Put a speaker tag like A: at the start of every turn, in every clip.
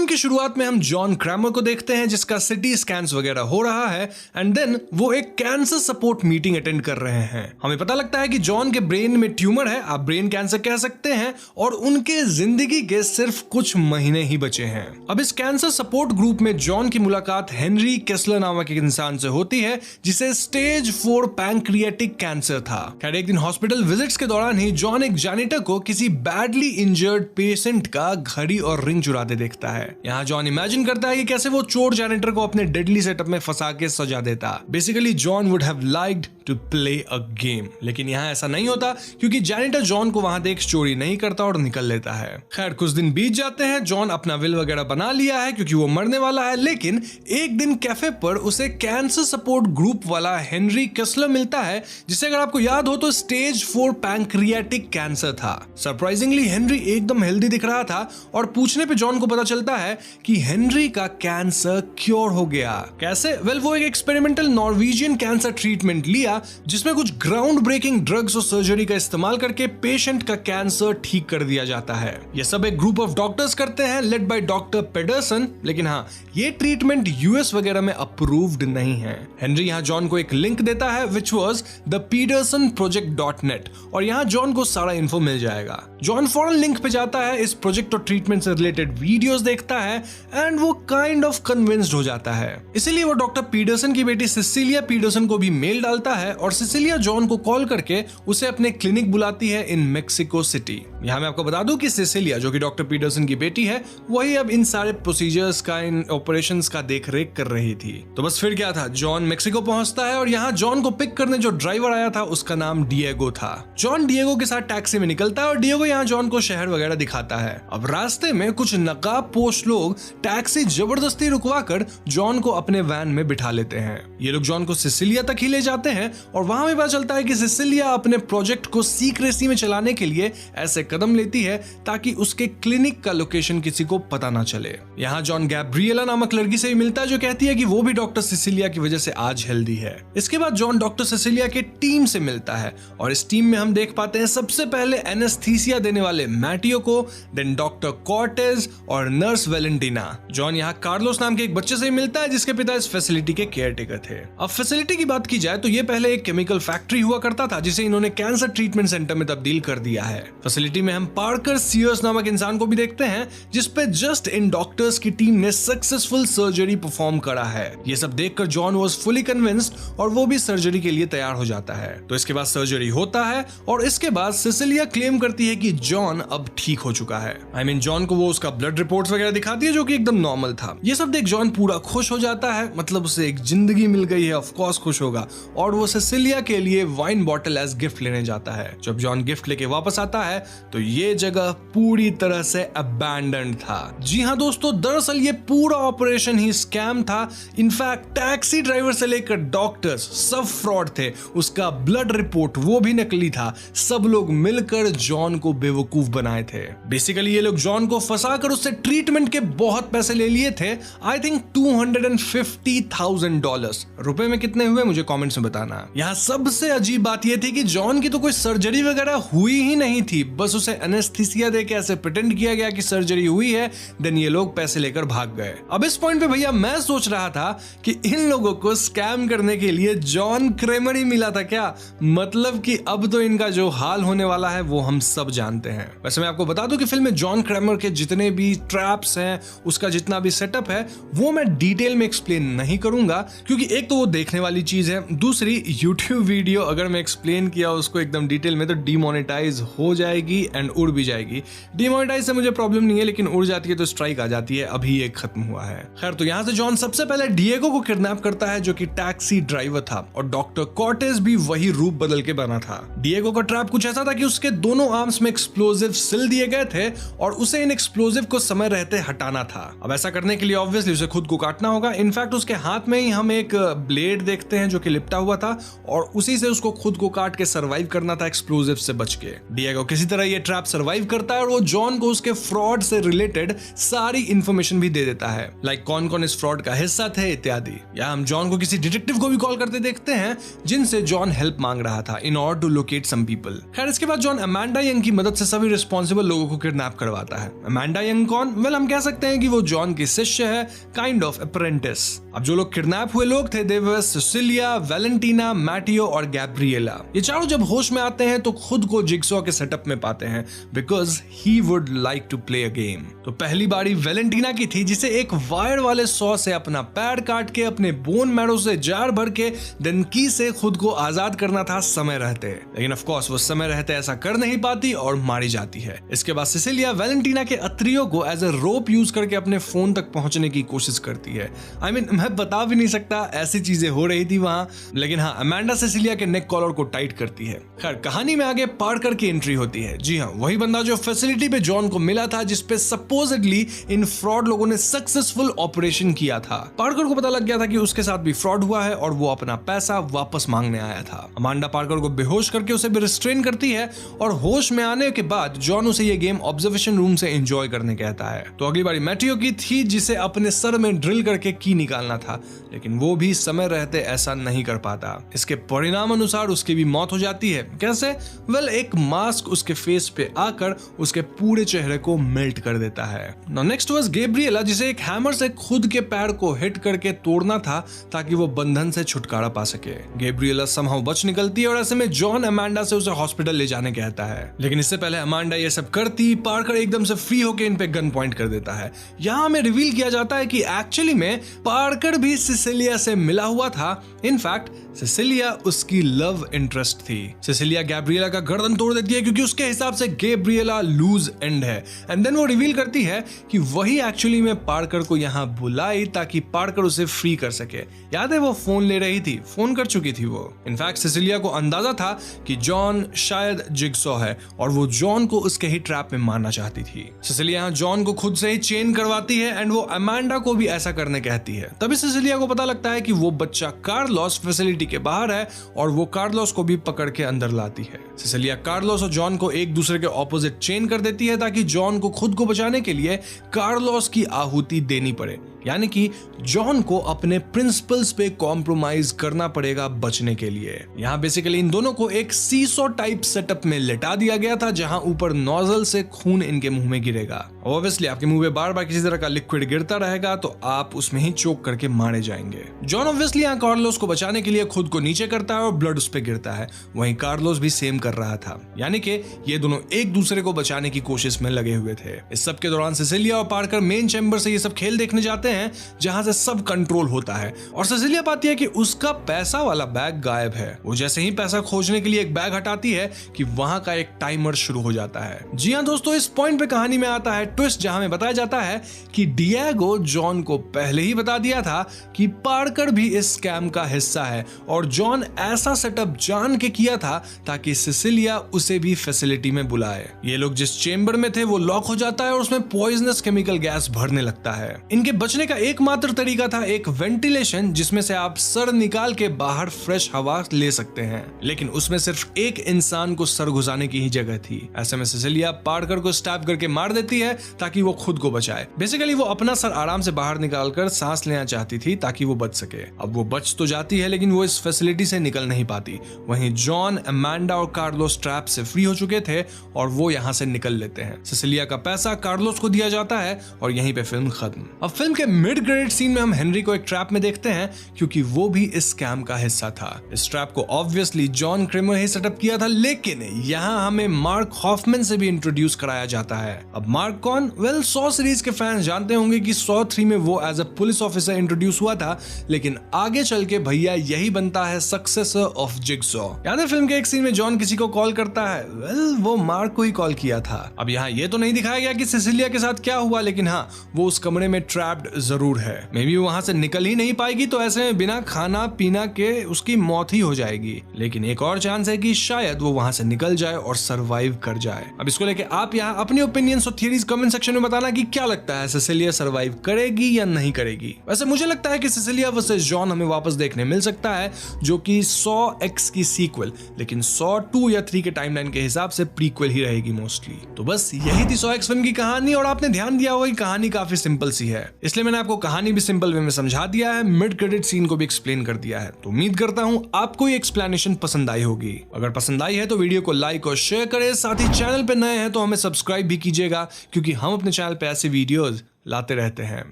A: की शुरुआत में हम जॉन क्रैमर को देखते हैं जिसका सिटी स्कैन्स वगैरह हो रहा है एंड देन वो एक कैंसर सपोर्ट मीटिंग अटेंड कर रहे हैं। हमें पता लगता है कि जॉन के ब्रेन में ट्यूमर है, आप ब्रेन कैंसर कह सकते हैं, और उनके जिंदगी के सिर्फ कुछ महीने ही बचे हैं। अब इस कैंसर सपोर्ट ग्रुप में जॉन की मुलाकात हेनरी केस्लर नामक एक इंसान से होती है जिसे स्टेज 4 पैंक्रियाटिक कैंसर था। खैर एक दिन हॉस्पिटल विजिट्स के दौरान ही जॉन एक जैनिटर को किसी बैडली इंजर्ड पेशेंट का घड़ी और रिंग चुराते देखता है। यहाँ जॉन इमेजिन करता है कि कैसे वो चोर जैनिटर को अपने डेडली सेटअप में फंसा के सजा देता। Basically John would have liked to play a game, लेकिन यहाँ ऐसा नहीं होता क्योंकि जैनिटर जॉन को वहां देख चोरी नहीं करता और निकल लेता है। खैर कुछ दिन बीत जाते हैं, जॉन अपना विल वगैरह बना लिया है क्योंकि वो मरने वाला है, लेकिन एक दिन कैफे पर उसे कैंसर सपोर्ट ग्रुप वाला हेनरी केस्लर मिलता है जिसे अगर आपको याद हो तो स्टेज 4 पैंक्रियाटिक कैंसर था। सरप्राइजिंगली हेनरी एकदम हेल्दी दिख रहा था और पूछने पे जॉन को पता चलता है कि हेनरी का कैंसर क्योर हो गया। कैसे? वेल वो एक एक्सपेरिमेंटल नॉर्वेजियन कैंसर ट्रीटमेंट लिया जिसमें कुछ ग्राउंड ब्रेकिंग ड्रग्स और सर्जरी का इस्तेमाल करके पेशेंट का कैंसर ठीक कर दिया जाता है। ये सब एक ग्रुप ऑफ डॉक्टर्स करते हैं लेड बाय डॉक्टर पेडरसन, लेकिन हाँ ये ट्रीटमेंट यूएस वगैरह में अप्रूव्ड नहीं है। हेनरी यहाँ जॉन को एक लिंक देता है विच वाज द petersonproject.net और यहाँ जॉन को सारा इन्फो मिल जाएगा। जॉन फौरन लिंक पे जाता है, इस प्रोजेक्ट और ट्रीटमेंट से रिलेटेड वीडियोस देखता है एंड वो काइंड ऑफ कन्विंस्ड हो जाता है। इसीलिए वो डॉक्टर पीटरसन की बेटी सिसिलिया पीटरसन को भी मेल डालता है और सिसिलिया जॉन को कॉल करके उसे अपने क्लिनिक बुलाती है इन मेक्सिको सिटी। यहाँ मैं आपको बता दूं कि सिसिलिया जो कि डॉक्टर पीटरसन की बेटी है वही अब इन सारे प्रोसीजर्स का, इन ऑपरेशंस का देख रेख कर रही थी। तो बस फिर क्या था, जॉन मेक्सिको पहुंचता है और यहाँ जॉन को पिक करने जो ड्राइवर आया था उसका नाम डिएगो था। जॉन डिएगो के साथ टैक्सी में निकलता है और डिएगो यहाँ जॉन को शहर वगैरह दिखाता है। अब रास्ते में कुछ नकाब पोश लोग टैक्सी जबरदस्ती रुकवा कर जॉन को अपने वैन में बिठा लेते हैं। ये लोग जॉन को सिसिलिया तक ही ले जाते हैं और वहां भी पता चलता है कि सिसिलिया अपने प्रोजेक्ट को सीक्रेसी में चलाने के लिए ऐसे कदम लेती है ताकि उसके क्लिनिक का लोकेशन किसी को पता ना चले। यहाँ जॉन गैब्रिएला नामक लड़की से भी मिलता है जो कहती है कि वो भी डॉक्टर सिसिलिया की वजह से आज हेल्दी है। इसके बाद जॉन डॉक्टर सिसिलिया के टीम से मिलता है और इस टीम में हम देख पाते हैं सबसे पहले एनेस्थीसिया देने वाले मैटियो को, देन डॉक्टर कॉर्टेज और नर्स वेलेंटिना। जॉन यहाँ कार्लोस नाम के एक बच्चे से मिलता है जिसके पिता इस फैसिलिटी के केयरटेकर थे। अब फैसिलिटी की बात की जाए तो ये पहले एक केमिकल फैक्ट्री हुआ करता था जिसे इन्होंने कैंसर ट्रीटमेंट सेंटर में तब्दील कर दिया है। फैसिलिटी में हम पार्कर सीयर्स नामक इंसान को भी देखते हैं जिसपे जस्ट इन डॉक्टर्स की टीम ने सक्सेसफुल सर्जरी परफॉर्म करा है। ये सब देखकर जॉन वाज फुली कन्विंस्ड और वो भी सर्जरी के लिए तैयार हो जाता है। तो इसके बाद सर्जरी होता है और इसके बाद सिसिलिया क्लेम करती है कि जॉन अब ठीक हो चुका है। I mean, जॉन को वो उसका ब्लड रिपोर्ट्स वगैरह दिखाती है जो कि एकदम नॉर्मल था। ये सब देख जॉन पूरा खुश हो जाता है, मतलब उसे एक जिंदगी मिल गई है, ऑफ कोर्स खुश होगा, और वो सिसिलिया के लिए वाइन बॉटल एज गिफ्ट लेने जाता है। जब जॉन गिफ्ट लेके वापस आता है तो ये जगह पूरी तरह से अबैंडन्ड था। जी हाँ दोस्तों, दरअसल ये पूरा ऑपरेशन ही स्कैम था। इनफैक्ट टैक्सी ड्राइवर से लेकर डॉक्टर्स सब फ्रॉड थे, उसका ब्लड रिपोर्ट वो भी नकली था। सब लोग मिलकर जॉन को बेवकूफ बनाए थे। बेसिकली ये लोग जॉन को फंसाकर उससे ट्रीटमेंट के बहुत पैसे ले लिए थे। I think $250,000। रुपए में कितने हुए मुझे कमेंट्स में बताना। यहाँ सबसे अजीब बात ये थी कि जॉन की तो कोई सर्जरी वगैरह हुई ही नहीं थी, बस उसे एनेस्थीसिया देके ऐसे प्रिटेंड किया गया कि सर्जरी हुई है, देन ये लोग पैसे लेकर भाग गए। अब इस पॉइंट पे भैया मैं सोच रहा था कि इन लोगों को स्कैम करने के लिए जॉन क्रेमर ही मिला था क्या? मतलब कि अब तो इनका जो हाल होने वाला है वो हम सब जानते हैं। वैसे मैं आपको बता दूं कि फिल्म में जॉन क्रेमर के जितने भी ट्रैप्स हैं, उसका जितना भी सेटअप है, वो मैं डिटेल में एक्सप्लेन नहीं करूंगा क्योंकि एक तो वो देखने वाली चीज है, दूसरी यूट्यूब वीडियो अगर मैं एक्सप्लेन किया उसको एकदम डिटेल में तो डिमोनेटाइज हो जाएगी एंड उड़ भी जाएगी। डिमोनेटाइज से मुझे प्रॉब्लम नहीं है, लेकिन उड़ जाती है तो स्ट्राइक आ जाती है। अभी ये खत्म हुआ है। खैर तो यहाँ से जॉन सबसे पहले डिएगो को किडनैप करता है जो कि टैक्सी ड्राइवर था, और डॉक्टर कॉर्टेज भी वही रूप बदल के बना था। डिएगो का ट्रैप कुछ ऐसा था कि उसके दोनों आर्म्स में एक्सप्लोजिव सिल दिए गए थे और उसे इन एक्सप्लोजिव को समय रहते हटाना था। अब ऐसा करने के लिए ऑब्वियसली उसे खुद को काटना होगा। इनफैक्ट उसके हाथ में ही हम एक ब्लेड देखते हैं जो कि लिपटा हुआ था, और उसी से उसको खुद को काट के सरवाइव करना था एक्सप्लोजिव से बच के। डिएगो किसी तरह ये ट्रैप सरवाइव करता है और वो जॉन को उसके फ्रॉड से रिलेटेड सारी इंफॉर्मेशन भी दे देता है, लाइक कौन कौन इस फ्रॉड का हिस्सा थे इत्यादि। या हम जॉन को किसी डिटेक्टिव को भी कॉल करते देखते हैं जिनसे जॉन हेल्प मांग रहा था in order to locate some people. खैर इसके बाद जॉन अमांडा यंग की मदद से सभी रिस्पॉन्सिबल लोगों को किडनैप करवाता है। अमांडा यंग कौन? वेल हम कह सकते हैं कि वो जॉन की शिष्य है, काइंड ऑफ अप्रेंटिस। अब जो लोग किडनैप हुए लोग थे दे वर सिसिलिया, वैलेंटीना, मैटियो और गैब्रिएला। ये चारों जब होश में आते हैं तो खुद को जिगसॉ के सेटअप में पाते हैं because he would like to play a game. तो पहली बारी वैलेंटीना की थी जिसे एक वायर वाले सॉ से अपना पैर काट के अपने बोन मैरो से जार भर के देन की से खुद को आजाद करना था समय रहते, लेकिन ऑफ कोर्स वो समय रहते ऐसा कर नहीं पाती और मारी जाती है। इसके बाद सिसिलिया वैलेंटीना के अत्रियो को एज अ रोप यूज करके अपने फोन तक पहुंचने की कोशिश करती है। I mean, मैं बता भी नहीं सकता ऐसी चीजें हो रही थी वहां, लेकिन हाँ अमांडा सिसिलिया के नेक कॉलर को टाइट करती है। खैर कहानी में आगे पार्कर की एंट्री होती है। जी हाँ, वही बंदा जो फैसिलिटी पे जॉन को मिला था जिसपे सपोजिटली इन फ्रॉड लोगों ने सक्सेसफुल ऑपरेशन किया था। पार्कर को पता लग गया था कि उसके साथ भी फ्रॉड हुआ है और वो अपना पैसा वापस मांगने आया था। अमांडा पार्कर को बेहोश करके उसे भी रिस्ट्रेन करती है और होश में आने के बाद जॉन उसे ये गेम ऑब्जर्वेशन रूम से एंजॉय करने कहता है। तो अगली बारी मैटियो की थी जिसे अपने सर में ड्रिल करके की निकालना था, लेकिन वो भी समय रहते ऐसा नहीं कर पाता। इसके परिणाम अनुसार उसकी भी मौत हो जाती है। कैसे? वेल एक मास्क उसके फेस पे आकर उसके पूरे चेहरे को मेल्ट कर देता है। नाउ नेक्स्ट वाज गैब्रिएला जिसे एक हैमर से खुद के पैर को हिट करके तोड़ना था ताकि वो बंधन से छुटकारा पा सके। गैब्रिएला समहाउ बच निकलती है और ऐसे में जॉन अमांडा से उसे हॉस्पिटल ले जाने कहता है, लेकिन इससे पहले अमांडा ये सब करती पार्कर एकदम से फ्री होकर इन पे गन पॉइंट कर देता है। यहाँ हमें रिवील किया जाता है कि एक्चुअली में पार्कर भी सिसिलिया से मिला हुआ था। इनफैक्ट सिसिलिया उसकी लव इंटरेस्ट थी। सिसिलिया गैब्रिएला का गर्दन तोड़ देती है क्योंकि उसके हिसाब से गैब्रिएला लूज एंड है, एंड देन वो रिवील करती है कि वही एक्चुअली में पार्कर को यहाँ बुलाई ताकि पार्कर उसे फ्री कर सके। याद है वो फोन ले रही थी, फोन कर चुकी थी वो। इनफैक्ट सिसिलिया को अंदाजा था कि जॉन शायद जिगसॉ है और वो जॉन को उसके ही ट्रैप में मारना चाहती थी। सिसिलिया यहाँ जॉन को खुद से ही चेन करवाती है एंड वो अमांडा को भी ऐसा करने कहती है। तभी सिसिलिया को पता लगता है कि वो बच्चा कार्लोस फैसिलिटी के बाहर है और वो कार्लोस को भी पकड़ के अंदर लाती है। सिसिलिया कार्लोस और जॉन को एक दूसरे के ऑपोजिट चेन कर देती है ताकि जॉन को खुद को बचाने के लिए कार्लोस की आहुति देनी पड़े, यानी कि जॉन को अपने प्रिंसिपल्स पे कॉम्प्रोमाइज करना पड़ेगा बचने के लिए। यहाँ बेसिकली इन दोनों को एक सीसो टाइप सेटअप में लेटा दिया गया था जहां ऊपर नोजल से खून इनके मुंह में गिरेगा। ऑब्वियसली आपके मुंह में बार बार किसी तरह का लिक्विड गिरता रहेगा तो आप उसमें ही चोक करके मारे जाएंगे। जॉन ऑब्वियसली यहाँ कार्लोस को बचाने के लिए खुद को नीचे करता है और ब्लड उस पे गिरता है, वहीं कार्लोस भी सेम कर रहा था, यानी कि ये दोनों एक दूसरे को बचाने की कोशिश में लगे हुए थे। इस सब के दौरान सिसिलिया और पार्कर मेन चैम्बर से ये सब खेल देखने जाते हैं जहां से सब कंट्रोल होता है और सिसिलिया पाती है कि उसका पैसा वाला बैग गायब है। वो जैसे ही पैसा खोजने के लिए एक बैग हटाती है कि वहां का एक टाइमर शुरू हो जाता है। जी हां दोस्तों, इस पॉइंट पे कहानी में आता है ट्विस्ट जहां में बताया जाता है कि डिएगो जॉन को पहले ही बता दिया था कि पार्कर भी इस स्कैम का हिस्सा है और जॉन ऐसा सेटअप जान के किया था ताकि सिसिलिया उसे भी फैसिलिटी में बुलाए। ये लोग जिस चेंबर में थे वो लॉक हो जाता है और उसमें पॉइजनस केमिकल गैस भरने लगता है। इनके बचने का एकमात्र तरीका था एक वेंटिलेशन जिसमें से आप सर निकाल के बाहर फ्रेश हवा ले सकते हैं, लेकिन उसमें सिर्फ एक इंसान को सर घुसाने की ही जगह थी। ऐसे में सिसिलिया पार्कर को स्टैब करके मार देती है ताकि वो खुद को बचाए। बेसिकली वो अपना सर आराम से बाहर निकालकर सांस लेना चाहती थी ताकि वो बच सके। अब वो बच तो जाती है लेकिन वो इस फैसिलिटी से निकल नहीं पाती। वहीं जॉन, अमांडा और कार्लोस ट्रैप से फ्री हो चुके थे और वो यहाँ से निकल लेते हैं। सिसिलिया का पैसा कार्लोस को दिया जाता है और यहीं पे फिल्म खत्म। अब फिल्म के मिड क्रेडिट सीन में हम हेनरी को एक ट्रैप में देखते हैं क्योंकि वो भी इस स्कैम का हिस्सा था। इस ट्रैप को ऑब्वियसली जॉन क्रेमर ही सेटअप किया था, लेकिन यहाँ हमें मार्क हॉफमैन से भी इंट्रोड्यूस कराया जाता है। अब मार्क कौन? वेल, सॉ सीरीज के फैंस जानते होंगे कि सॉ 3 में वो as a police officer introduce हुआ था, लेकिन आगे चल के भैया यही बनता है सक्सेसर ऑफ जिगसॉ। याद है फिल्म के एक सीन में जॉन किसी को कॉल करता है? वेल, वो मार्क को ही कॉल किया था। अब यहाँ ये तो नहीं दिखाया गया कि सिसिलिया के साथ क्या हुआ, लेकिन हाँ, वो उस कमरे में ट्रैप्ड जरूर है। मे बी वहां से निकल ही नहीं पाएगी, तो ऐसे में बिना खाना पीना के उसकी मौत ही हो जाएगी। लेकिन एक और चांस है कि शायद वो वहां से निकल जाए और सरवाइव कर जाए। अब इसको लेके आप यहाँ अपनी ओपिनियंस और थियरीज कमेंट सेक्शन में बताना कि क्या लगता है, सिसिलिया सरवाइव करेगी या नहीं करेगी। वैसे मुझे लगता है कि सिसिलिया वर्सेस जॉन हमें वापस देखने मिल सकता है, जो कि 100X की सीक्वल, लेकिन 102 या 3 के टाइमलाइन के हिसाब से प्रीक्वल ही रहेगी मोस्टली। तो बस यही थी 100X फिल्म की कहानी, और आपने ध्यान दिया होगा कि कहानी काफी सिंपल सी है, इसलिए मैंने आपको कहानी भी सिंपल वे में समझा दिया है, मिड क्रेडिट सीन को भी एक्सप्लेन कर दिया है। तो उम्मीद करता हूं आपको ये एक्सप्लेनेशन पसंद आई होगी। अगर पसंद आई है तो वीडियो को लाइक और शेयर करें, साथ ही चैनल पे नए हैं तो हमें सब्सक्राइब भी कीजिएगा, क्योंकि हम अपने चैनल पे ऐसे वीडियोस लाते रहते हैं।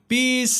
A: पीस।